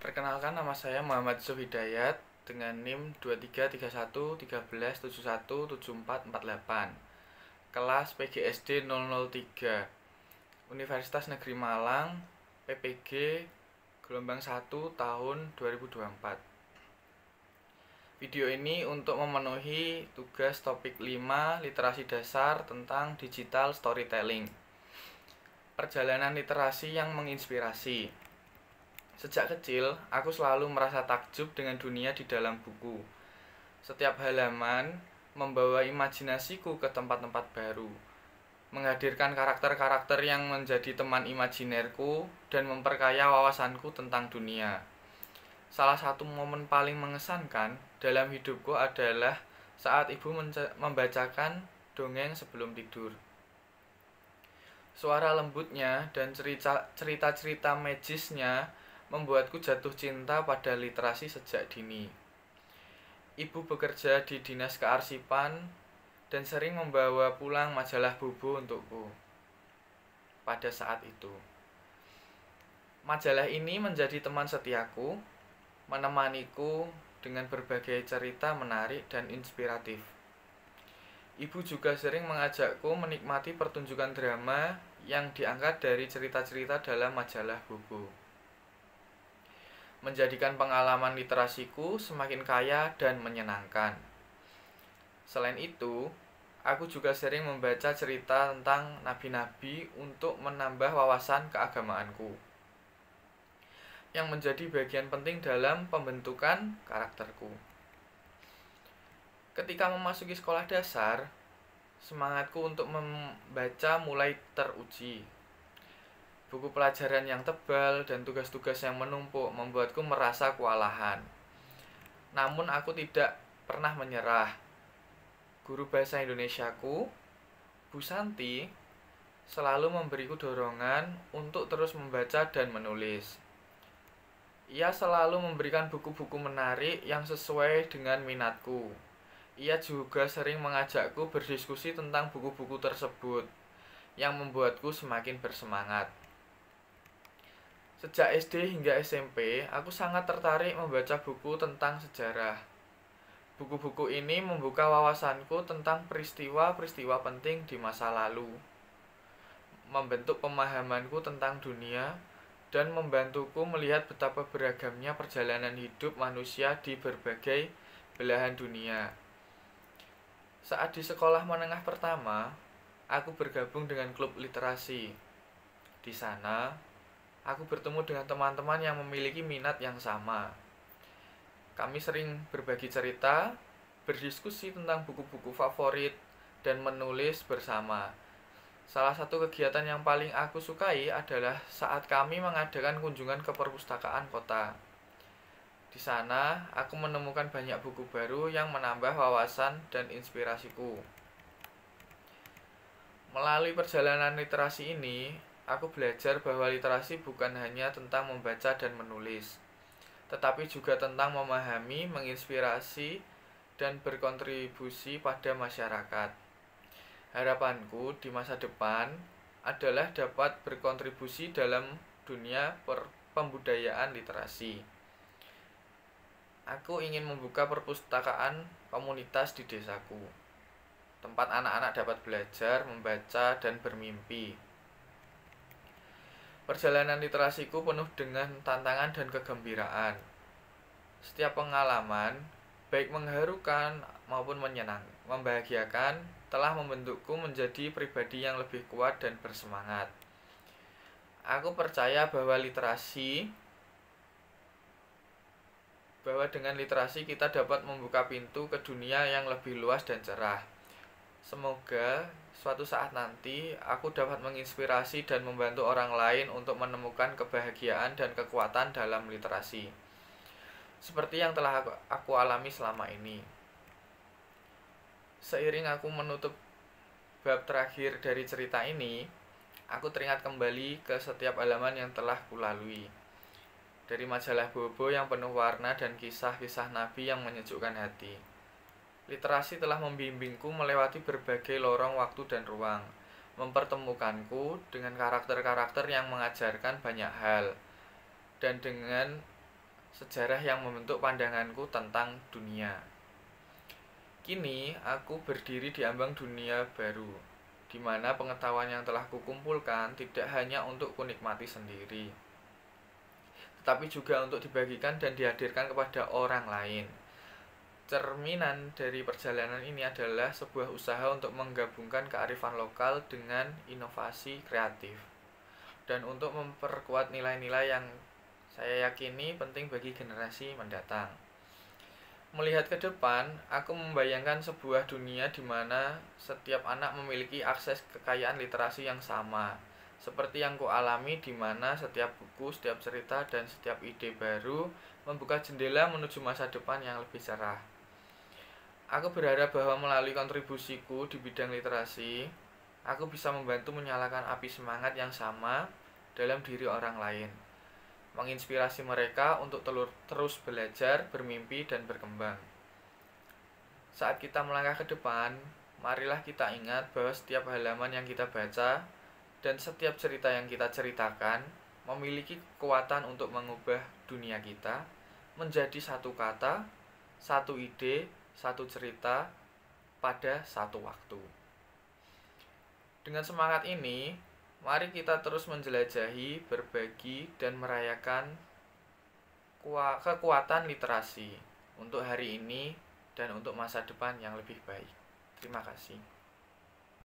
Perkenalkan, nama saya Muhammad Hidayat dengan NIM 233113717448. Kelas PGSD 003 Universitas Negeri Malang, PPG gelombang 1 tahun 2024. Video ini untuk memenuhi tugas topik 5 literasi dasar tentang digital storytelling. Perjalanan literasi yang menginspirasi. Sejak kecil, aku selalu merasa takjub dengan dunia di dalam buku. Setiap halaman membawa imajinasiku ke tempat-tempat baru, menghadirkan karakter-karakter yang menjadi teman imajinerku dan memperkaya wawasanku tentang dunia. Salah satu momen paling mengesankan dalam hidupku adalah saat ibu membacakan dongeng sebelum tidur. Suara lembutnya dan cerita-cerita magisnya membuatku jatuh cinta pada literasi sejak dini. Ibu bekerja di dinas kearsipan dan sering membawa pulang majalah Bobo untukku. Pada saat itu, majalah ini menjadi teman setiaku, menemaniku dengan berbagai cerita menarik dan inspiratif. Ibu juga sering mengajakku menikmati pertunjukan drama yang diangkat dari cerita-cerita dalam majalah Bobo, menjadikan pengalaman literasiku semakin kaya dan menyenangkan. Selain itu, aku juga sering membaca cerita tentang nabi-nabi untuk menambah wawasan keagamaanku, yang menjadi bagian penting dalam pembentukan karakterku. Ketika memasuki sekolah dasar, semangatku untuk membaca mulai teruji. Buku pelajaran yang tebal dan tugas-tugas yang menumpuk membuatku merasa kewalahan. Namun aku tidak pernah menyerah. Guru bahasa Indonesiaku, Bu Santi, selalu memberiku dorongan untuk terus membaca dan menulis. Ia selalu memberikan buku-buku menarik yang sesuai dengan minatku. Ia juga sering mengajakku berdiskusi tentang buku-buku tersebut, yang membuatku semakin bersemangat. Sejak SD hingga SMP, aku sangat tertarik membaca buku tentang sejarah. Buku-buku ini membuka wawasanku tentang peristiwa-peristiwa penting di masa lalu, membentuk pemahamanku tentang dunia, dan membantuku melihat betapa beragamnya perjalanan hidup manusia di berbagai belahan dunia. Saat di sekolah menengah pertama, aku bergabung dengan klub literasi. Di sana, aku bertemu dengan teman-teman yang memiliki minat yang sama. Kami sering berbagi cerita, berdiskusi tentang buku-buku favorit, dan menulis bersama. Salah satu kegiatan yang paling aku sukai adalah saat kami mengadakan kunjungan ke perpustakaan kota. Di sana, aku menemukan banyak buku baru yang menambah wawasan dan inspirasiku. Melalui perjalanan literasi ini, aku belajar bahwa literasi bukan hanya tentang membaca dan menulis, tetapi juga tentang memahami, menginspirasi, dan berkontribusi pada masyarakat. Harapanku di masa depan adalah dapat berkontribusi dalam dunia pembudayaan literasi. Aku ingin membuka perpustakaan komunitas di desaku, tempat anak-anak dapat belajar, membaca, dan bermimpi. Perjalanan literasiku penuh dengan tantangan dan kegembiraan. Setiap pengalaman, baik mengharukan maupun membahagiakan, telah membentukku menjadi pribadi yang lebih kuat dan bersemangat. Aku percaya bahwa dengan literasi kita dapat membuka pintu ke dunia yang lebih luas dan cerah. Semoga suatu saat nanti aku dapat menginspirasi dan membantu orang lain untuk menemukan kebahagiaan dan kekuatan dalam literasi, seperti yang telah aku alami selama ini. Seiring aku menutup bab terakhir dari cerita ini, aku teringat kembali ke setiap halaman yang telah kulalui. Dari majalah Bobo yang penuh warna dan kisah-kisah nabi yang menyejukkan hati. Literasi telah membimbingku melewati berbagai lorong waktu dan ruang, mempertemukanku dengan karakter-karakter yang mengajarkan banyak hal, dan dengan sejarah yang membentuk pandanganku tentang dunia. Kini aku berdiri di ambang dunia baru, di mana pengetahuan yang telah kukumpulkan tidak hanya untuk kunikmati sendiri, tetapi juga untuk dibagikan dan dihadirkan kepada orang lain. Cerminan dari perjalanan ini adalah sebuah usaha untuk menggabungkan kearifan lokal dengan inovasi kreatif, dan untuk memperkuat nilai-nilai yang saya yakini penting bagi generasi mendatang. Melihat ke depan, aku membayangkan sebuah dunia di mana setiap anak memiliki akses kekayaan literasi yang sama, seperti yang kualami di mana setiap buku, setiap cerita, dan setiap ide baru membuka jendela menuju masa depan yang lebih cerah. Aku berharap bahwa melalui kontribusiku di bidang literasi, aku bisa membantu menyalakan api semangat yang sama dalam diri orang lain, menginspirasi mereka untuk terus belajar, bermimpi, dan berkembang. Saat kita melangkah ke depan, marilah kita ingat bahwa setiap halaman yang kita baca dan setiap cerita yang kita ceritakan memiliki kekuatan untuk mengubah dunia kita menjadi satu kata, satu ide, satu cerita pada satu waktu. Dengan semangat ini, mari kita terus menjelajahi, berbagi, dan merayakan kekuatan literasi untuk hari ini dan untuk masa depan yang lebih baik. Terima kasih.